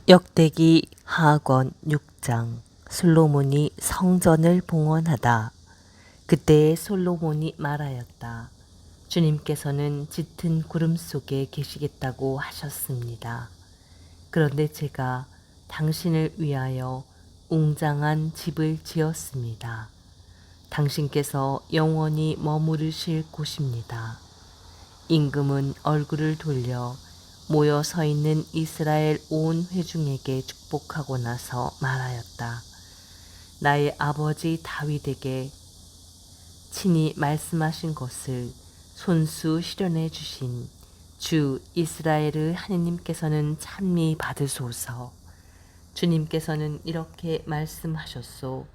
역대기 하권 6장. 솔로몬이 성전을 봉헌하다. 그때에 솔로몬이 말하였다. 주님께서는 짙은 구름 속에 계시겠다고 하셨습니다. 그런데 제가 당신을 위하여 웅장한 집을 지었습니다. 당신께서 영원히 머무르실 곳입니다. 임금은 얼굴을 돌려 모여 서 있는 이스라엘 온 회중에게 축복하고 나서 말하였다. 나의 아버지 다윗에게 친히 말씀하신 것을 손수 실현해 주신 주 이스라엘의 하느님께서는 찬미 받으소서. 주님께서는 이렇게 말씀하셨소.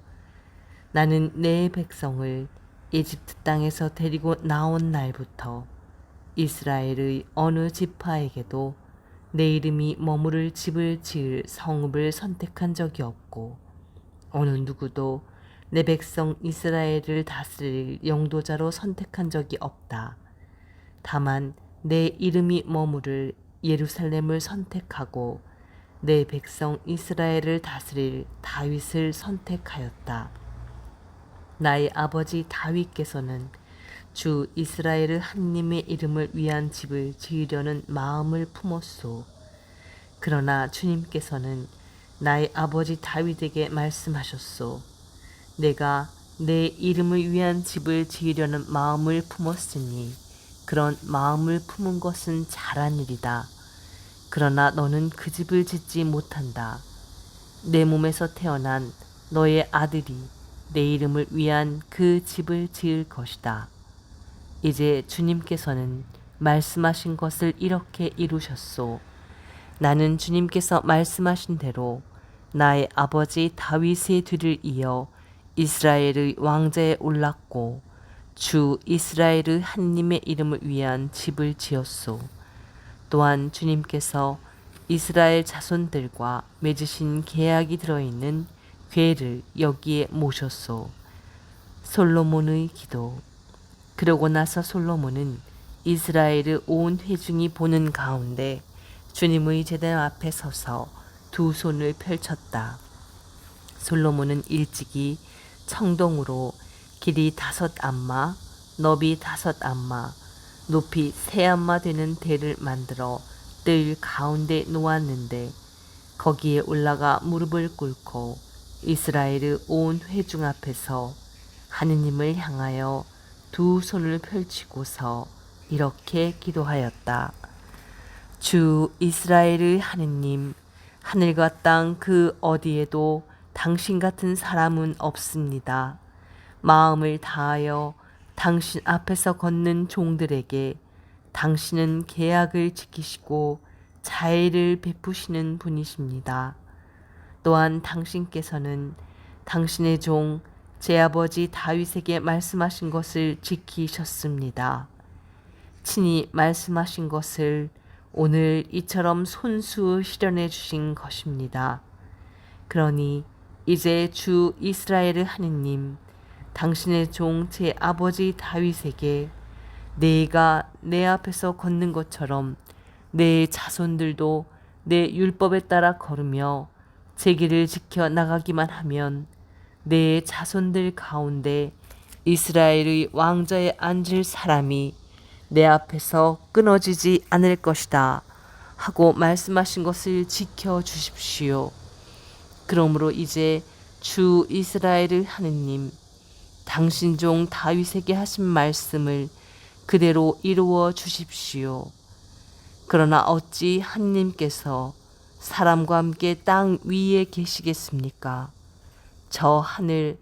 나는 내 백성을 이집트 땅에서 데리고 나온 날부터 이스라엘의 어느 지파에게도 내 이름이 머무를 집을 지을 성읍을 선택한 적이 없고 어느 누구도 내 백성 이스라엘을 다스릴 영도자로 선택한 적이 없다. 다만 내 이름이 머무를 예루살렘을 선택하고 내 백성 이스라엘을 다스릴 다윗을 선택하였다. 나의 아버지 다윗께서는 주 이스라엘의 하느님의 이름을 위한 집을 지으려는 마음을 품었소. 그러나 주님께서는 나의 아버지 다윗에게 말씀하셨소. 내가 내 이름을 위한 집을 지으려는 마음을 품었으니 그런 마음을 품은 것은 잘한 일이다. 그러나 너는 그 집을 짓지 못한다. 내 몸에서 태어난 너의 아들이 내 이름을 위한 그 집을 지을 것이다. 이제 주님께서는 말씀하신 것을 이렇게 이루셨소. 나는 주님께서 말씀하신 대로 나의 아버지 다윗의 뒤를 이어 이스라엘의 왕좌에 올랐고 주 이스라엘의 하느님의 이름을 위한 집을 지었소. 또한 주님께서 이스라엘 자손들과 맺으신 계약이 들어있는 궤를 여기에 모셨소. 솔로몬의 기도. 그러고 나서 솔로몬은 이스라엘의 온 회중이 보는 가운데 주님의 제단 앞에 서서 두 손을 펼쳤다. 솔로몬은 일찍이 청동으로 길이 5안마, 너비 5안마, 높이 3안마 되는 대를 만들어 뜰 가운데 놓았는데 거기에 올라가 무릎을 꿇고 이스라엘의 온 회중 앞에서 하느님을 향하여 두 손을 펼치고서 이렇게 기도하였다. 주 이스라엘의 하느님, 하늘과 땅 그 어디에도 당신 같은 사람은 없습니다. 마음을 다하여 당신 앞에서 걷는 종들에게 당신은 계약을 지키시고 자애를 베푸시는 분이십니다. 또한 당신께서는 당신의 종 제 아버지 다윗에게 말씀하신 것을 지키셨습니다. 친히 말씀하신 것을 오늘 이처럼 손수 실현해 주신 것입니다. 그러니 이제 주 이스라엘의 하느님, 당신의 종 제 아버지 다윗에게 내가 내 앞에서 걷는 것처럼 내 자손들도 내 율법에 따라 걸으며 제 길을 지켜 나가기만 하면 내 자손들 가운데 이스라엘의 왕좌에 앉을 사람이 내 앞에서 끊어지지 않을 것이다 하고 말씀하신 것을 지켜주십시오. 그러므로 이제 주 이스라엘의 하느님, 당신 종 다윗에게 하신 말씀을 그대로 이루어 주십시오. 그러나 어찌 하느님께서 사람과 함께 땅 위에 계시겠습니까? 저 하늘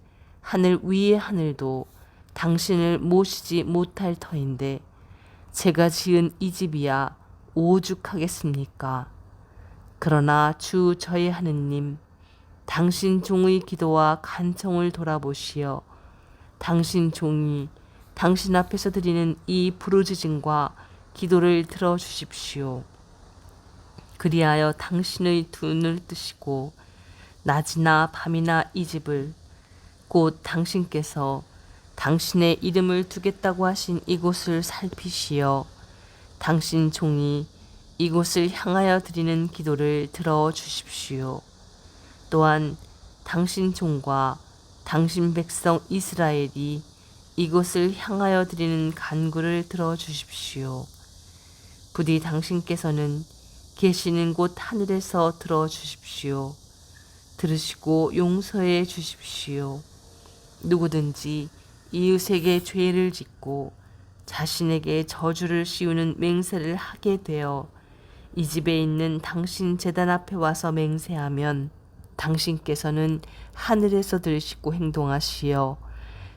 위의 하늘도 당신을 모시지 못할 터인데 제가 지은 이 집이야 오죽하겠습니까? 그러나 주 저의 하느님, 당신 종의 기도와 간청을 돌아보시어 당신 종이 당신 앞에서 드리는 이 부르짖음과 기도를 들어주십시오. 그리하여 당신의 눈을 뜨시고 낮이나 밤이나 이 집을 곧 당신께서 당신의 이름을 두겠다고 하신 이곳을 살피시어 당신 종이 이곳을 향하여 드리는 기도를 들어주십시오. 또한 당신 종과 당신 백성 이스라엘이 이곳을 향하여 드리는 간구를 들어주십시오. 부디 당신께서는 계시는 곳 하늘에서 들어주십시오. 들으시고 용서해 주십시오. 누구든지 이웃에게 죄를 짓고 자신에게 저주를 씌우는 맹세를 하게 되어 이 집에 있는 당신 제단 앞에 와서 맹세하면 당신께서는 하늘에서 들으시고 행동하시어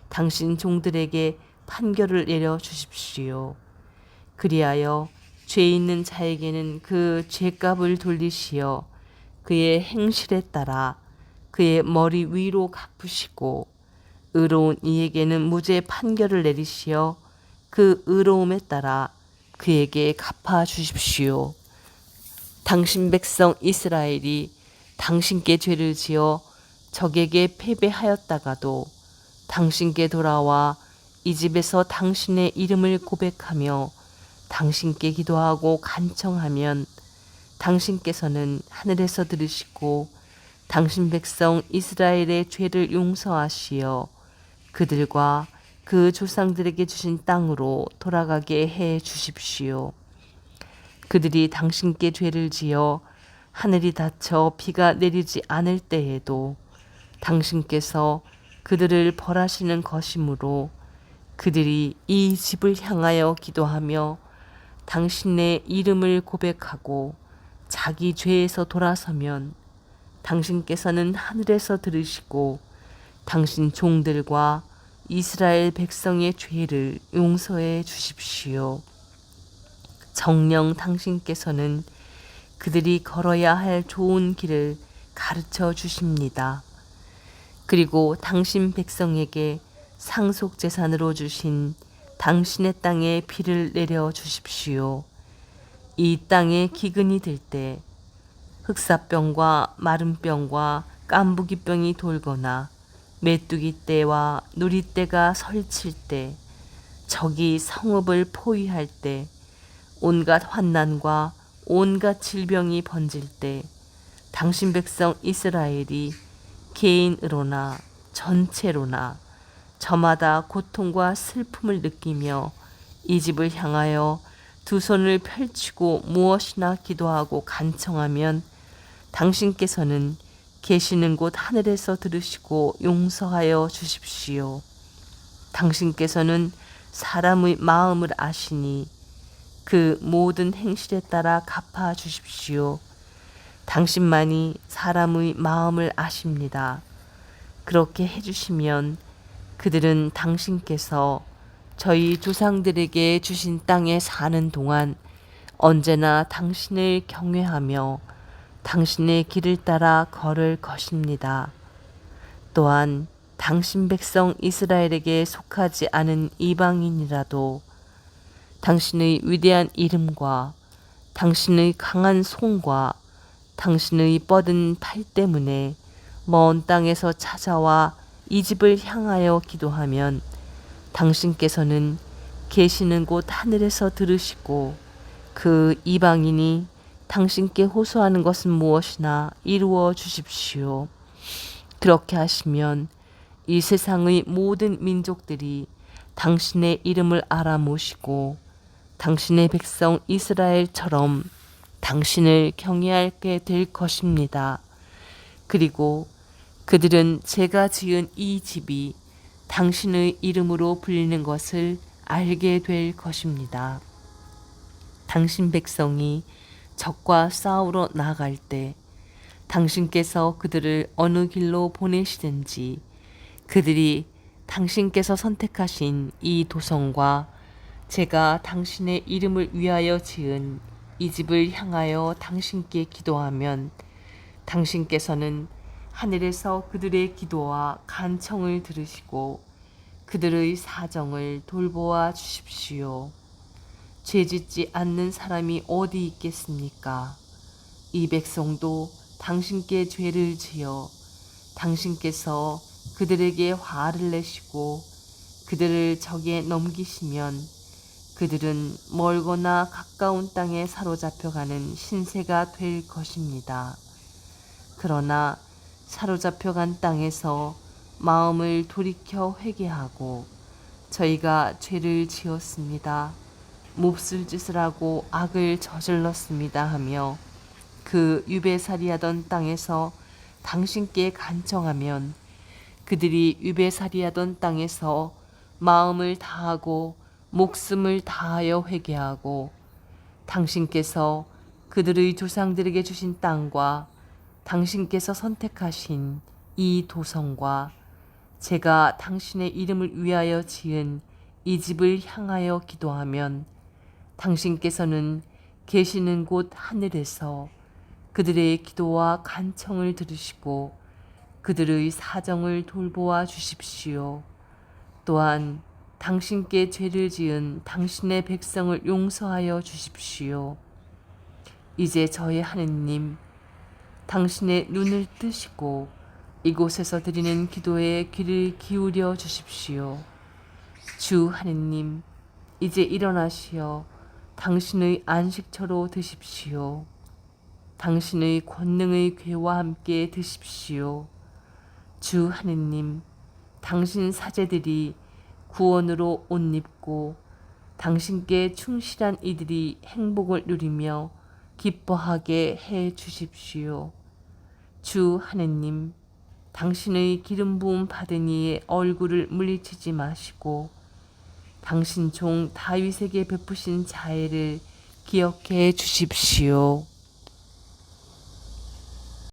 당신 종들에게 판결을 내려 주십시오. 그리하여 죄 있는 자에게는 그 죄값을 돌리시어 그의 행실에 따라 그의 머리 위로 갚으시고 의로운 이에게는 무죄 판결을 내리시어 그 의로움에 따라 그에게 갚아 주십시오. 당신 백성 이스라엘이 당신께 죄를 지어 적에게 패배하였다가도 당신께 돌아와 이 집에서 당신의 이름을 고백하며 당신께 기도하고 간청하면 당신께서는 하늘에서 들으시고 당신 백성 이스라엘의 죄를 용서하시어 그들과 그 조상들에게 주신 땅으로 돌아가게 해 주십시오. 그들이 당신께 죄를 지어 하늘이 닫혀 비가 내리지 않을 때에도 당신께서 그들을 벌하시는 것이므로 그들이 이 집을 향하여 기도하며 당신의 이름을 고백하고 자기 죄에서 돌아서면 당신께서는 하늘에서 들으시고 당신 종들과 이스라엘 백성의 죄를 용서해 주십시오. 정녕 당신께서는 그들이 걸어야 할 좋은 길을 가르쳐 주십니다. 그리고 당신 백성에게 상속재산으로 주신 당신의 땅에 비를 내려 주십시오. 이 땅에 기근이 들 때 흑사병과 마름병과 깐부기병이 돌거나 메뚜기 떼와 누리떼가 설칠 때 적이 성읍을 포위할 때 온갖 환난과 온갖 질병이 번질 때 당신 백성 이스라엘이 개인으로나 전체로나 저마다 고통과 슬픔을 느끼며 이 집을 향하여 두 손을 펼치고 무엇이나 기도하고 간청하면 당신께서는 계시는 곳 하늘에서 들으시고 용서하여 주십시오. 당신께서는 사람의 마음을 아시니 그 모든 행실에 따라 갚아 주십시오. 당신만이 사람의 마음을 아십니다. 그렇게 해주시면 그들은 당신께서 저희 조상들에게 주신 땅에 사는 동안 언제나 당신을 경외하며 당신의 길을 따라 걸을 것입니다. 또한 당신 백성 이스라엘에게 속하지 않은 이방인이라도 당신의 위대한 이름과 당신의 강한 손과 당신의 뻗은 팔 때문에 먼 땅에서 찾아와 이 집을 향하여 기도하면 당신께서는 계시는 곳 하늘에서 들으시고 그 이방인이 당신께 호소하는 것은 무엇이나 이루어 주십시오. 그렇게 하시면 이 세상의 모든 민족들이 당신의 이름을 알아 모시고 당신의 백성 이스라엘처럼 당신을 경외하게 될 것입니다. 그리고 그들은 제가 지은 이 집이 당신의 이름으로 불리는 것을 알게 될 것입니다. 당신 백성이 적과 싸우러 나갈 때 당신께서 그들을 어느 길로 보내시든지 그들이 당신께서 선택하신 이 도성과 제가 당신의 이름을 위하여 지은 이 집을 향하여 당신께 기도하면 당신께서는 하늘에서 그들의 기도와 간청을 들으시고 그들의 사정을 돌보아 주십시오. 죄짓지 않는 사람이 어디 있겠습니까? 이 백성도 당신께 죄를 지어 당신께서 그들에게 화를 내시고 그들을 적에 넘기시면 그들은 멀거나 가까운 땅에 사로잡혀가는 신세가 될 것입니다. 그러나 사로잡혀간 땅에서 마음을 돌이켜 회개하고 저희가 죄를 지었습니다. 몹쓸 짓을 하고 악을 저질렀습니다 하며 그 유배살이하던 땅에서 당신께 간청하면 그들이 유배살이하던 땅에서 마음을 다하고 목숨을 다하여 회개하고 당신께서 그들의 조상들에게 주신 땅과 당신께서 선택하신 이 도성과 제가 당신의 이름을 위하여 지은 이 집을 향하여 기도하면 당신께서는 계시는 곳 하늘에서 그들의 기도와 간청을 들으시고 그들의 사정을 돌보아 주십시오. 또한 당신께 죄를 지은 당신의 백성을 용서하여 주십시오. 이제 저의 하느님, 당신의 눈을 뜨시고 이곳에서 드리는 기도에 귀를 기울여 주십시오. 주 하느님, 이제 일어나시어 당신의 안식처로 드십시오. 당신의 권능의 궤와 함께 드십시오. 주 하느님, 당신 사제들이 구원으로 옷 입고 당신께 충실한 이들이 행복을 누리며 기뻐하게 해 주십시오. 주 하느님, 당신의 기름 부음 받은 이의 얼굴을 물리치지 마시고 당신 종 다윗에게 베푸신 자애를 기억해 주십시오.